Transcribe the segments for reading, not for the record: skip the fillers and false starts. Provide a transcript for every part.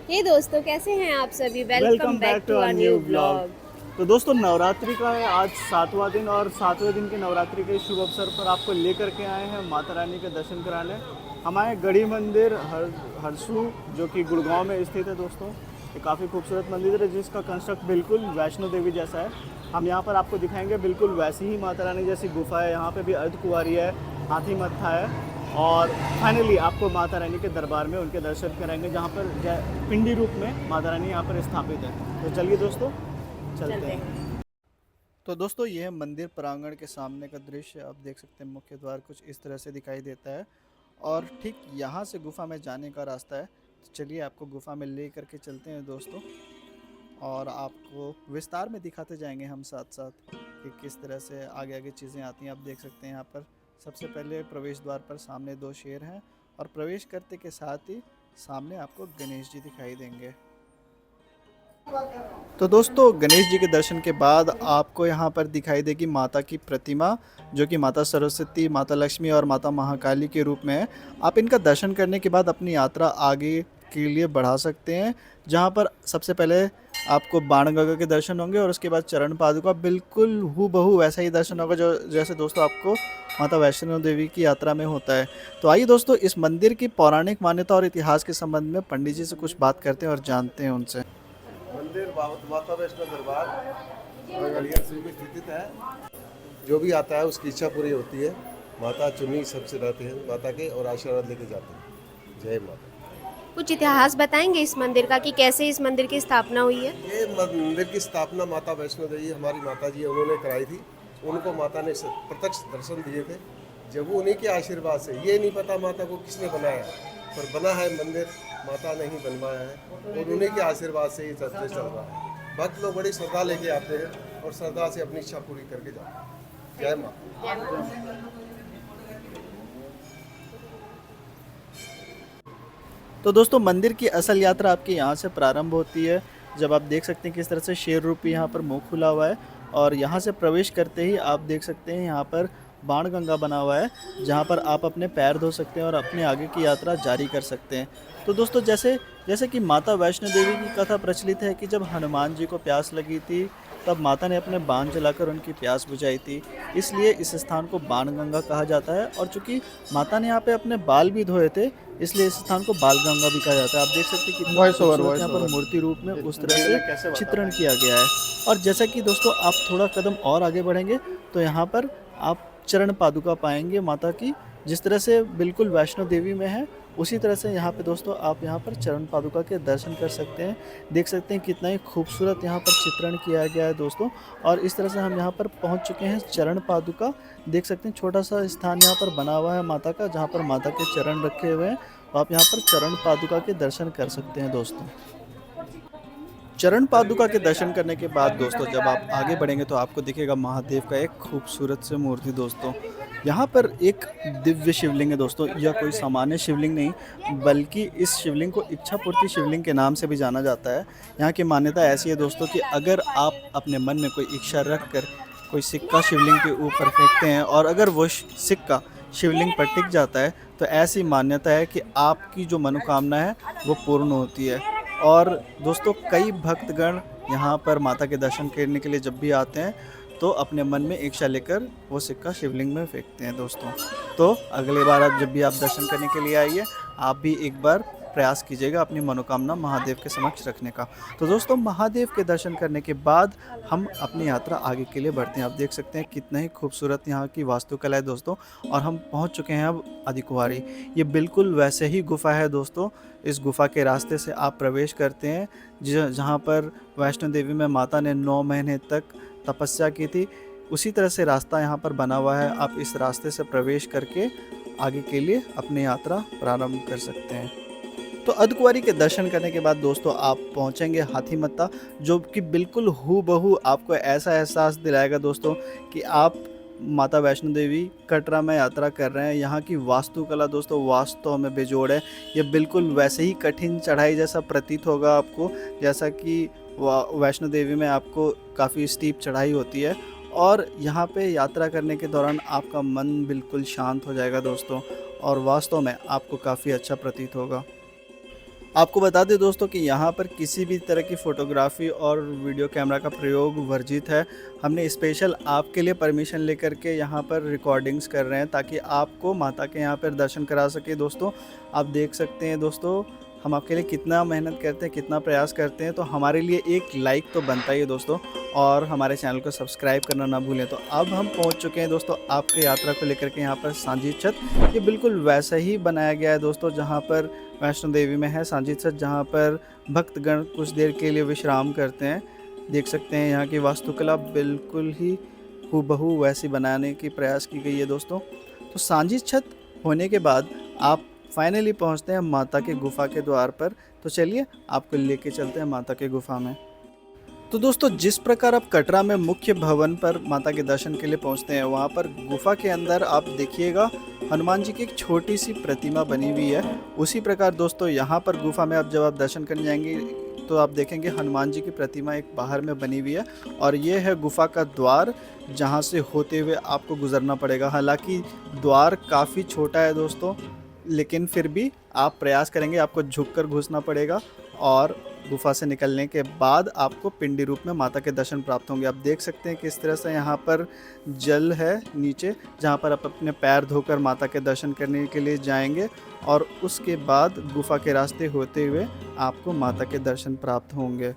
हे दोस्तों, कैसे हैं आप सभी? Welcome welcome back back to to our our new new blog. Blog. तो दोस्तों, नवरात्रि का है आज 7वां दिन और 7वें दिन के नवरात्रि के शुभ अवसर पर आपको लेकर के आए हैं माता रानी के दर्शन कराने। हमारे गढ़ी मंदिर हरसू जो कि गुड़गांव में स्थित है दोस्तों। ये काफ़ी खूबसूरत मंदिर है जिसका कंस्ट्रक्ट बिल्कुल वैष्णो देवी जैसा है। हम यहाँ पर आपको दिखाएंगे बिल्कुल वैसी ही माता रानी जैसी गुफा है। यहाँ पे भी अर्धकुंवारी है, हाथी मत्था है और फाइनली आपको माता रानी के दरबार में उनके दर्शन कराएंगे जहाँ पर पिंडी रूप में माता रानी यहाँ पर स्थापित है। तो चलिए दोस्तों, चलते चलते हैं। हैं। तो दोस्तों, ये है मंदिर प्रांगण के सामने का दृश्य। आप देख सकते हैं मुख्य द्वार कुछ इस तरह से दिखाई देता है और ठीक यहाँ से गुफा में जाने का रास्ता है। तो चलिए आपको गुफा में ले करके चलते हैं दोस्तों, और आपको विस्तार में दिखाते जाएंगे हम साथ साथ कि किस तरह से आगे आगे चीज़ें आती हैं। आप देख सकते हैं यहाँ पर सबसे पहले प्रवेश द्वार पर सामने दो शेर हैं और प्रवेश करते के साथ ही सामने आपको गणेश जी दिखाई देंगे। तो दोस्तों, गणेश जी के दर्शन के बाद आपको यहाँ पर दिखाई देगी माता की प्रतिमा, जो कि माता सरस्वती, माता लक्ष्मी और माता महाकाली के रूप में है। आप इनका दर्शन करने के बाद अपनी यात्रा आगे के लिए बढ़ा सकते हैं, जहाँ पर सबसे पहले आपको बाणगंगा के दर्शन होंगे और उसके बाद चरण पादुका बिल्कुल हूबहू वैसा ही दर्शन होगा जो जैसे दोस्तों आपको माता वैष्णो देवी की यात्रा में होता है। तो आइए दोस्तों, इस मंदिर की पौराणिक मान्यता और इतिहास के संबंध में पंडित जी से कुछ बात करते हैं और जानते हैं उनसे। मंदिर माता वैष्णो दरबार गड़िया श्री में स्थित है। जो भी आता है उसकी इच्छा पूरी होती है। माता चुन्नी सबसे रहते हैं माता के और आशीर्वाद लेके जाते हैं। जय माता। कुछ इतिहास बताएंगे इस मंदिर का कि कैसे इस मंदिर की स्थापना हुई है? ये मंदिर की स्थापना माता वैष्णो देवी हमारी माता जी उन्होंने कराई थी। उनको माता ने प्रत्यक्ष दर्शन दिए थे। जब वो उन्हीं के आशीर्वाद से, ये नहीं पता माता को किसने बनाया, पर बना है मंदिर माता ने ही बनवाया है और उन्हीं के आशीर्वाद से ये चलते चल रहा है। भक्त लोग बड़ी श्रद्धा लेके आते हैं और श्रद्धा से अपनी इच्छा पूरी करके जाते हैं। जय माता। तो दोस्तों, मंदिर की असल यात्रा आपकी यहाँ से प्रारंभ होती है। जब आप देख सकते हैं किस तरह से शेर रूपी यहाँ पर मुंह खुला हुआ है और यहाँ से प्रवेश करते ही आप देख सकते हैं यहाँ पर बाणगंगा बना हुआ है, जहाँ पर आप अपने पैर धो सकते हैं और अपने आगे की यात्रा जारी कर सकते हैं। तो दोस्तों, जैसे जैसे कि माता वैष्णो देवी की कथा प्रचलित है कि जब हनुमान जी को प्यास लगी थी तब माता ने अपने बाण जलाकर उनकी प्यास बुझाई थी। इसलिए इस स्थान को बाणगंगा कहा जाता है और चूंकि माता ने यहाँ पे अपने बाल भी धोए थे, इसलिए इस स्थान को बालगंगा भी कहा जाता है। आप देख सकते हैं कितनी खूबसूरत यहाँ पर मूर्ति रूप में उस तरह से चित्रण किया गया है। और जैसा कि दोस्तों आप थोड़ा कदम और आगे बढ़ेंगे तो यहाँ पर आप चरण पादुका पाएंगे माता की, जिस तरह से बिल्कुल वैष्णो देवी में है उसी तरह से यहाँ पे दोस्तों आप यहाँ पर चरण पादुका के दर्शन कर सकते हैं। देख सकते हैं कितना ही खूबसूरत यहाँ पर चित्रण किया गया है दोस्तों। और इस तरह से हम यहाँ पर पहुँच चुके हैं चरण पादुका। देख सकते हैं छोटा सा स्थान यहाँ पर बना हुआ है माता का, जहाँ पर माता के चरण रखे हुए हैं। तो आप यहाँ पर चरण पादुका के दर्शन कर सकते हैं दोस्तों। चरण पादुका के दर्शन करने के बाद दोस्तों जब आप आगे बढ़ेंगे तो आपको दिखेगा महादेव का एक खूबसूरत से मूर्ति दोस्तों। यहाँ पर एक दिव्य शिवलिंग है दोस्तों। यह कोई सामान्य शिवलिंग नहीं, बल्कि इस शिवलिंग को इच्छापूर्ति शिवलिंग के नाम से भी जाना जाता है। यहाँ की मान्यता ऐसी है दोस्तों कि अगर आप अपने मन में कोई इच्छा रख कर कोई सिक्का शिवलिंग के ऊपर फेंकते हैं और अगर वो सिक्का शिवलिंग पर टिक जाता है तो ऐसी मान्यता है कि आपकी जो मनोकामना है वो पूर्ण होती है। और दोस्तों, कई भक्तगण यहाँ पर माता के दर्शन करने के लिए जब भी आते हैं तो अपने मन में इच्छा लेकर वो सिक्का शिवलिंग में फेंकते हैं दोस्तों। तो अगली बार आप जब भी आप दर्शन करने के लिए आइए, आप भी एक बार प्रयास कीजिएगा अपनी मनोकामना महादेव के समक्ष रखने का। तो दोस्तों, महादेव के दर्शन करने के बाद हम अपनी यात्रा आगे के लिए बढ़ते हैं। आप देख सकते हैं कितना ही खूबसूरत यहाँ की वास्तुकला है दोस्तों। और हम पहुँच चुके हैं अब अधिकुंवारी। ये बिल्कुल वैसे ही गुफा है दोस्तों। इस गुफा के रास्ते से आप प्रवेश करते हैं जहाँ पर वैष्णो देवी में माता ने 9 महीने तक तपस्या की थी। उसी तरह से रास्ता यहाँ पर बना हुआ है। आप इस रास्ते से प्रवेश करके आगे के लिए अपनी यात्रा प्रारंभ कर सकते हैं। तो अर्धकुंवारी के दर्शन करने के बाद दोस्तों आप पहुंचेंगे हाथी मत्था, जो कि बिल्कुल हूबहू आपको ऐसा एहसास दिलाएगा दोस्तों कि आप माता वैष्णो देवी कटरा में यात्रा कर रहे हैं। यहाँ की वास्तुकला दोस्तों वास्तव में बेजोड़ है। ये बिल्कुल वैसे ही कठिन चढ़ाई जैसा प्रतीत होगा आपको, जैसा कि वैष्णो देवी में आपको काफ़ी स्टीप चढ़ाई होती है। और यहाँ पे यात्रा करने के दौरान आपका मन बिल्कुल शांत हो जाएगा दोस्तों, और वास्तव में आपको काफ़ी अच्छा प्रतीत होगा। आपको बता दें दोस्तों कि यहाँ पर किसी भी तरह की फ़ोटोग्राफ़ी और वीडियो कैमरा का प्रयोग वर्जित है। हमने स्पेशल आपके लिए परमिशन लेकर के यहाँ पर रिकॉर्डिंग्स कर रहे हैं ताकि आपको माता के यहाँ पर दर्शन करा सके। दोस्तों आप देख सकते हैं दोस्तों, हम आपके लिए कितना मेहनत करते हैं, कितना प्रयास करते हैं, तो हमारे लिए एक लाइक तो बनता ही है दोस्तों, और हमारे चैनल को सब्सक्राइब करना ना भूलें। तो अब हम पहुंच चुके हैं दोस्तों आपके यात्रा को लेकर के यहाँ पर सांझीत छत। ये बिल्कुल वैसा ही बनाया गया है दोस्तों जहाँ पर वैष्णो देवी में है सांझीत छत, जहाँ पर भक्तगण कुछ देर के लिए विश्राम करते हैं। देख सकते हैं यहाँ की वास्तुकला बिल्कुल ही हूबहू वैसी बनाने की प्रयास की गई है दोस्तों। तो सांझीत छत होने के बाद आप फाइनली पहुंचते हैं माता के गुफा के द्वार पर। तो चलिए आपको लेके चलते हैं माता के गुफा में। तो दोस्तों जिस प्रकार आप कटरा में मुख्य भवन पर माता के दर्शन के लिए पहुंचते हैं, वहां पर गुफा के अंदर आप देखिएगा हनुमान जी की एक छोटी सी प्रतिमा बनी हुई है। उसी प्रकार दोस्तों यहाँ पर गुफा में जब आप दर्शन करने जाएंगे तो आप देखेंगे हनुमान जी की प्रतिमा एक बाहर में बनी हुई है, और ये है गुफा का द्वार जहाँ से होते हुए आपको गुजरना पड़ेगा। हालांकि द्वार काफ़ी छोटा है दोस्तों, लेकिन फिर भी आप प्रयास करेंगे, आपको झुककर घुसना पड़ेगा, और गुफा से निकलने के बाद आपको पिंडी रूप में माता के दर्शन प्राप्त होंगे। आप देख सकते हैं किस तरह से यहाँ पर जल है नीचे, जहाँ पर आप अपने पैर धोकर माता के दर्शन करने के लिए जाएंगे, और उसके बाद गुफा के रास्ते होते हुए आपको माता के दर्शन प्राप्त होंगे।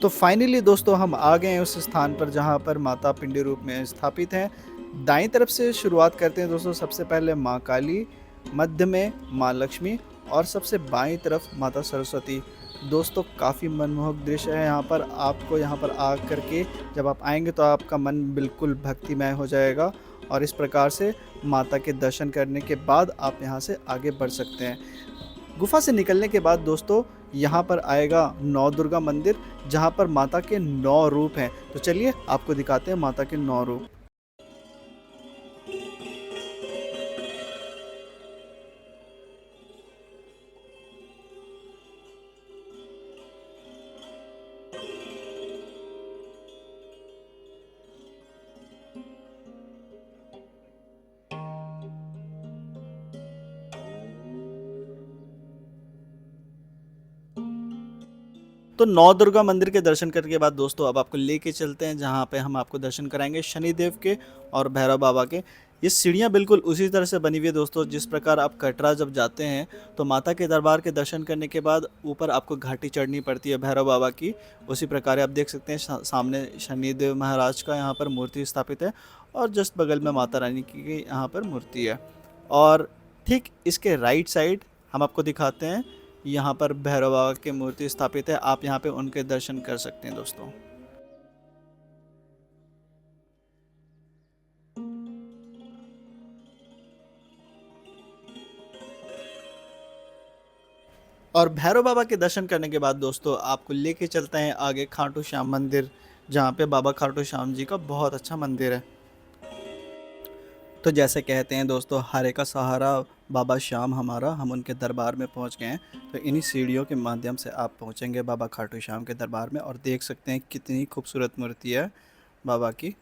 तो फाइनली दोस्तों हम आ गए हैं उस स्थान पर जहाँ पर माता पिंडी रूप में स्थापित हैं। दाईं तरफ से शुरुआत करते हैं दोस्तों। सबसे पहले माँ काली, मध्य में माँ लक्ष्मी, और सबसे बाईं तरफ माता सरस्वती। दोस्तों काफ़ी मनमोहक दृश्य है यहाँ पर। आपको यहाँ पर आ करके जब आप आएंगे तो आपका मन बिल्कुल भक्तिमय हो जाएगा, और इस प्रकार से माता के दर्शन करने के बाद आप यहाँ से आगे बढ़ सकते हैं। गुफा से निकलने के बाद दोस्तों यहाँ पर आएगा नौ दुर्गा मंदिर, जहाँ पर माता के 9 रूप हैं। तो चलिए आपको दिखाते हैं माता के 9 रूप। तो नौ दुर्गा मंदिर के दर्शन करने के बाद दोस्तों अब आपको लेके चलते हैं जहाँ पे हम आपको दर्शन कराएंगे शनिदेव के और भैरव बाबा के। ये सीढ़ियाँ बिल्कुल उसी तरह से बनी हुई है दोस्तों, जिस प्रकार आप कटरा जब जाते हैं तो माता के दरबार के दर्शन करने के बाद ऊपर आपको घाटी चढ़नी पड़ती है भैरव बाबा की। उसी प्रकार आप देख सकते हैं सामने शनिदेव महाराज का यहाँ पर मूर्ति स्थापित है, और जस्ट बगल में माता रानी की यहाँ पर मूर्ति है। और ठीक इसके राइट साइड हम आपको दिखाते हैं, यहाँ पर भैरव बाबा की मूर्ति स्थापित है। आप यहाँ पे उनके दर्शन कर सकते हैं दोस्तों। और भैरव बाबा के दर्शन करने के बाद दोस्तों आपको लेके चलते हैं आगे खाटू श्याम मंदिर, जहाँ पे बाबा खाटू श्याम जी का बहुत अच्छा मंदिर है। तो जैसे कहते हैं दोस्तों, हारे का सहारा बाबा श्याम हमारा, हम उनके दरबार में पहुंच गए हैं। तो इन्हीं सीढ़ियों के माध्यम से आप पहुंचेंगे बाबा खाटू श्याम के दरबार में, और देख सकते हैं कितनी खूबसूरत मूर्ति है बाबा की।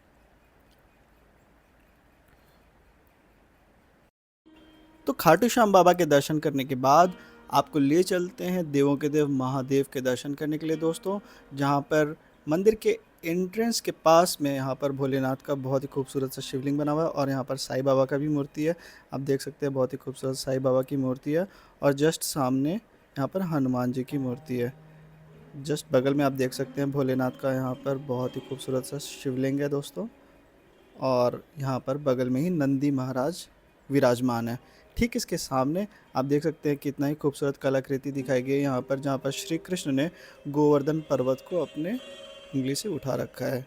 तो खाटू श्याम बाबा के दर्शन करने के बाद आपको ले चलते हैं देवों के देव महादेव के दर्शन करने के लिए दोस्तों, जहाँ पर मंदिर के एंट्रेंस के पास में यहाँ पर भोलेनाथ का बहुत ही खूबसूरत सा शिवलिंग बना हुआ है, और यहाँ पर साईं बाबा का भी मूर्ति है। आप देख सकते हैं बहुत ही खूबसूरत साईं बाबा की मूर्ति है, और जस्ट सामने यहाँ पर हनुमान जी की मूर्ति है। जस्ट बगल में आप देख सकते हैं भोलेनाथ का यहाँ पर बहुत ही खूबसूरत सा शिवलिंग है दोस्तों, और यहाँ पर बगल में ही नंदी महाराज विराजमान है। ठीक इसके सामने आप देख सकते हैं कितना ही खूबसूरत कलाकृति दिखाई गई है यहाँ पर, जहाँ पर श्री कृष्ण ने गोवर्धन पर्वत को अपने उंगली से उठा रखा है।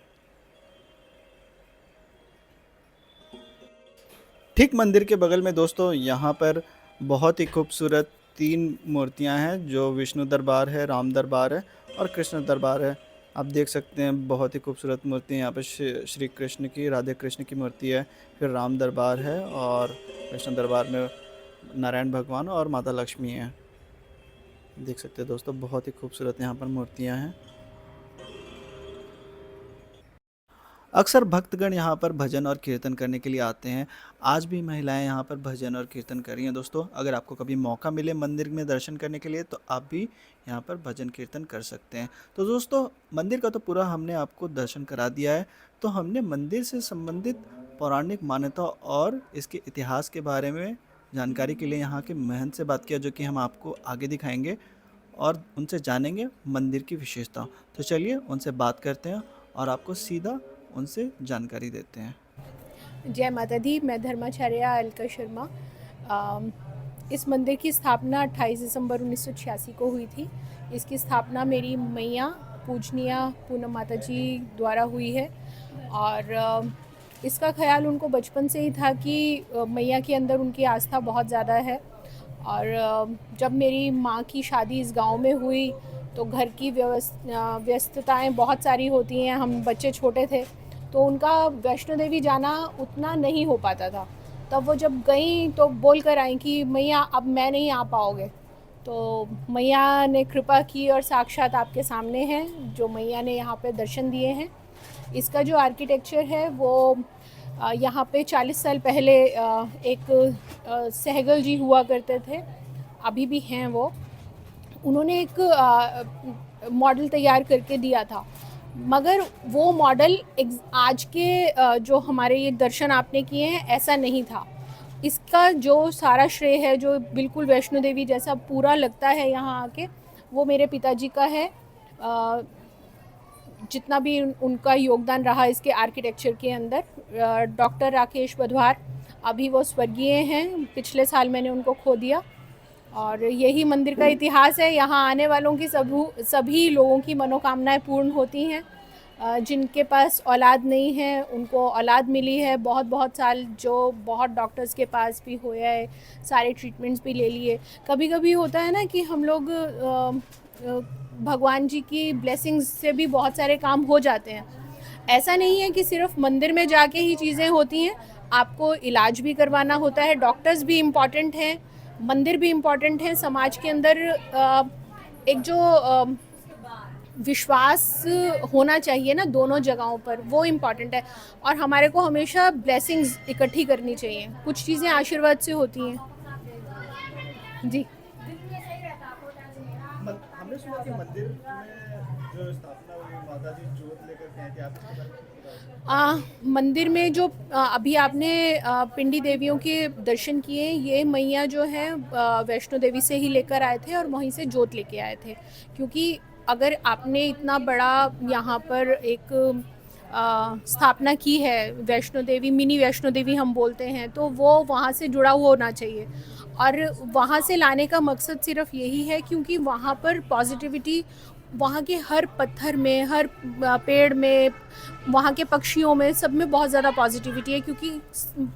ठीक मंदिर के बगल में दोस्तों यहाँ पर बहुत ही खूबसूरत 3 मूर्तियाँ हैं, जो विष्णु दरबार है, राम दरबार है, और कृष्ण दरबार है। आप देख सकते हैं बहुत ही खूबसूरत मूर्ति यहाँ पर श्री कृष्ण की, राधे कृष्ण की मूर्ति है, फिर राम दरबार है, और कृष्ण दरबार में नारायण भगवान और माता लक्ष्मी है। देख सकते हैं दोस्तों बहुत ही खूबसूरत यहाँ पर मूर्तियाँ हैं। अक्सर भक्तगण यहाँ पर भजन और कीर्तन करने के लिए आते हैं। आज भी महिलाएं यहाँ पर भजन और कीर्तन कर रही हैं दोस्तों। अगर आपको कभी मौका मिले मंदिर में दर्शन करने के लिए तो आप भी यहाँ पर भजन कीर्तन कर सकते हैं। तो दोस्तों मंदिर का तो पूरा हमने आपको दर्शन करा दिया है। तो हमने मंदिर से संबंधित पौराणिक मान्यता और इसके इतिहास के बारे में जानकारी के लिए यहाँ के महंत से बात किया, जो कि हम आपको आगे दिखाएंगे और उनसे जानेंगे मंदिर की विशेषता। तो चलिए उनसे बात करते हैं और आपको सीधा उनसे जानकारी देते हैं। जय माता दी। मैं धर्माचार्य अलका शर्मा। इस मंदिर की स्थापना 28 दिसंबर 1986 को हुई थी। इसकी स्थापना मेरी मैया पूजनीय पूनम माता जी द्वारा हुई है और इसका ख्याल उनको बचपन से ही था कि मैया के अंदर उनकी आस्था बहुत ज़्यादा है। और जब मेरी माँ की शादी इस गांव में हुई तो घर की व्यस्तताएं बहुत सारी होती हैं, हम बच्चे छोटे थे तो उनका वैष्णो देवी जाना उतना नहीं हो पाता था। तब वो जब गई तो बोल कर आई कि मैया अब मैं नहीं आ पाओगे। तो मैया ने कृपा की और साक्षात आपके सामने हैं जो मैया ने यहाँ पे दर्शन दिए हैं। इसका जो आर्किटेक्चर है वो यहाँ पे 40 साल पहले एक सहगल जी हुआ करते थे, अभी भी हैं वो। उन्होंने एक मॉडल तैयार करके दिया था, मगर वो मॉडल आज के जो हमारे ये दर्शन आपने किए हैं ऐसा नहीं था। इसका जो सारा श्रेय है, जो बिल्कुल वैष्णो देवी जैसा पूरा लगता है यहाँ आके, वो मेरे पिताजी का है। जितना भी उनका योगदान रहा इसके आर्किटेक्चर के अंदर। डॉक्टर राकेश बधवार अभी वो स्वर्गीय हैं, पिछले साल मैंने उनको खो दिया। और यही मंदिर का इतिहास है। यहाँ आने वालों की सभी लोगों की मनोकामनाएं पूर्ण होती हैं। जिनके पास औलाद नहीं है उनको औलाद मिली है। बहुत साल जो बहुत डॉक्टर्स के पास भी हुआ है, सारे ट्रीटमेंट्स भी ले लिए। कभी कभी होता है ना कि हम लोग भगवान जी की ब्लेसिंग्स से भी बहुत सारे काम हो जाते हैं। ऐसा नहीं है कि सिर्फ मंदिर में जाके ही चीज़ें होती हैं, आपको इलाज भी करवाना होता है। डॉक्टर्स भी इम्पॉर्टेंट हैं, मंदिर भी इम्पॉर्टेंट है। समाज के अंदर एक जो विश्वास होना चाहिए ना दोनों जगहों पर, वो इम्पॉर्टेंट है। और हमारे को हमेशा ब्लेसिंग्स इकट्ठी करनी चाहिए। कुछ चीज़ें आशीर्वाद से होती हैं। जी। हमने सुना कि मंदिर में जो स्थापना हुई माता जी जोत लेकर के आई थी, आपको मंदिर में जो अभी आपने पिंडी देवियों के दर्शन किए, ये मैया जो है वैष्णो देवी से ही लेकर आए थे और वहीं से जोत लेके आए थे। क्योंकि अगर आपने इतना बड़ा यहाँ पर एक स्थापना की है, वैष्णो देवी मिनी वैष्णो देवी हम बोलते हैं, तो वो वहाँ से जुड़ा हुआ होना चाहिए। और वहाँ से लाने का मकसद सिर्फ यही है क्योंकि वहाँ पर पॉजिटिविटी, वहाँ के हर पत्थर में, हर पेड़ में, वहाँ के पक्षियों में, सब में बहुत ज़्यादा पॉजिटिविटी है। क्योंकि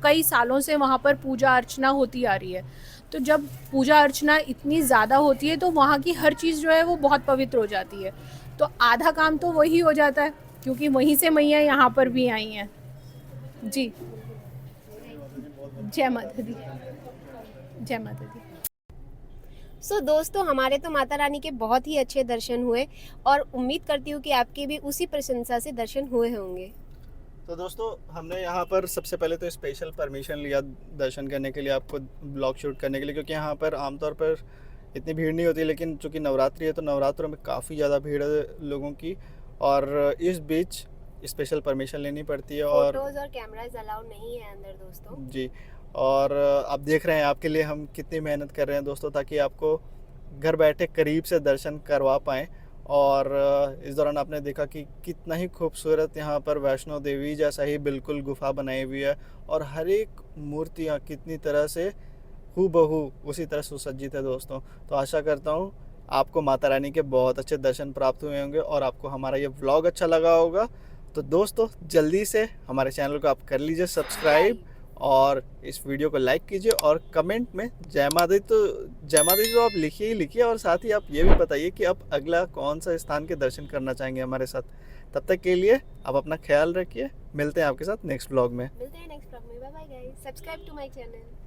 कई सालों से वहाँ पर पूजा अर्चना होती आ रही है। तो जब पूजा अर्चना इतनी ज़्यादा होती है तो वहाँ की हर चीज़ जो है वो बहुत पवित्र हो जाती है। तो आधा काम तो वही हो जाता है क्योंकि वहीं से मैया यहाँ पर भी आई हैं। जी। जय माता दी। जय माता दी। सो दोस्तों, हमारे तो माता रानी के बहुत ही अच्छे दर्शन हुए और उम्मीद करती हूँ कि आपके भी उसी प्रशंसा से दर्शन हुए होंगे। तो दोस्तों हमने यहाँ पर सबसे पहले तो स्पेशल परमिशन लिया दर्शन करने के लिए, आपको ब्लॉग शूट करने के लिए, क्योंकि यहाँ पर आमतौर पर इतनी भीड़ नहीं होती। लेकिन चूँकि नवरात्रि है तो नवरात्रों में काफ़ी ज़्यादा भीड़ है लोगों की, और इस बीच स्पेशल परमिशन लेनी पड़ती है। और फोटोज और कैमराज अलाउड नहीं है अंदर दोस्तों। जी। और आप देख रहे हैं आपके लिए हम कितनी मेहनत कर रहे हैं दोस्तों, ताकि आपको घर बैठे करीब से दर्शन करवा पाएँ। और इस दौरान आपने देखा कि कितना ही खूबसूरत यहाँ पर वैष्णो देवी जैसा ही बिल्कुल गुफा बनाई हुई है, और हर एक मूर्तियाँ कितनी तरह से हूबहू उसी तरह सुसज्जित है दोस्तों। तो आशा करता हूँ आपको माता रानी के बहुत अच्छे दर्शन प्राप्त हुए होंगे और आपको हमारा ये व्लॉग अच्छा लगा होगा। तो दोस्तों जल्दी से हमारे चैनल को आप कर लीजिए सब्सक्राइब और इस वीडियो को लाइक कीजिए और कमेंट में जय माता दी तो आप लिखिए ही लिखिए, और साथ ही आप ये भी बताइए कि आप अगला कौन सा स्थान के दर्शन करना चाहेंगे हमारे साथ। तब तक के लिए आप अपना ख्याल रखिए। मिलते हैं आपके साथ नेक्स्ट व्लॉग में। Bye bye guys. Subscribe to my channel.